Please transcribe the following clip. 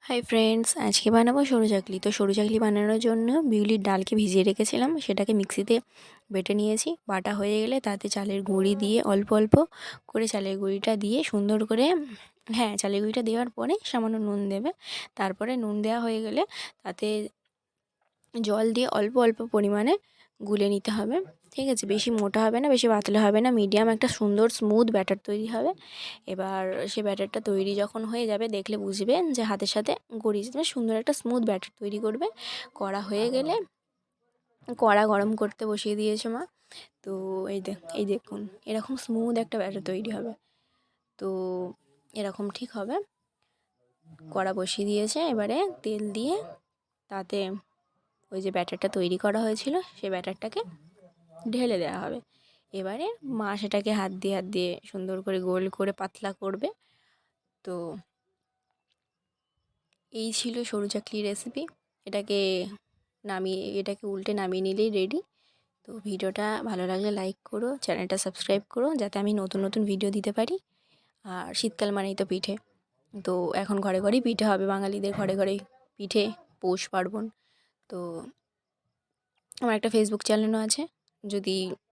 Hi friends, আজকে বানাবো সরু চাকলি। তো সরু চাকলি বানানোর জন্য বিউলির ডালকে ভিজিয়ে রেখেছিলাম, সেটাকে মিক্সিতে বেটে নিয়েছি। বাটা হয়ে গেলে তাতে চালের গুঁড়ি দিয়ে অল্প অল্প করে চালের গুঁড়িটা দিয়ে সুন্দর করে, হ্যাঁ, চালের গুঁড়িটা দেওয়ার পরে সামান্য নুন দেবে। তারপরে নুন দেওয়া হয়ে গেলে তাতে জল দিয়ে অল্প অল্প পরিমাণে গুলে নিতে হবে। ঠিক আছে, বেশি মোটা হবে না, বেশি পাতলা হবে না, মিডিয়াম একটা সুন্দর স্মুথ ব্যাটার তৈরি হবে। এবার সে ব্যাটারটা তৈরি যখন হয়ে যাবে, দেখলে বুঝবেন যে হাতের সাথে গড়িয়ে যাবে, সুন্দর একটা স্মুথ ব্যাটার তৈরি করবে। করা হয়ে গেলে কড়া গরম করতে বসিয়ে দিয়েছে মা। তো এই দেখুন, এরকম স্মুথ একটা ব্যাটার তৈরি হবে। তো এরকম ঠিক হবে। কড়া বসিয়ে দিয়েছে, এবারে তেল দিয়ে তাতে ওই যে ব্যাটারটা তৈরি করা হয়েছিল সেই ব্যাটারটাকে ঢেলে দেওয়া হবে। এবারে মা সেটাকে হাত দিয়ে সুন্দর করে গোল করে পাতলা করবে। তো এই ছিল সরু চাকলির রেসিপি। এটাকে উল্টে নামিয়ে নিলেই রেডি। তো ভিডিওটা ভালো লাগলে লাইক করো, চ্যানেলটা সাবস্ক্রাইব করো, যাতে আমি নতুন নতুন ভিডিও দিতে পারি। আর শীতকাল মানেই তো পিঠে। তো এখন ঘরে ঘরেই পিঠে হবে, বাঙালিদের ঘরে ঘরেই পিঠে, পৌষ পার্বণ। তো আমার একটা ফেসবুক চ্যানেলও আছে, যদি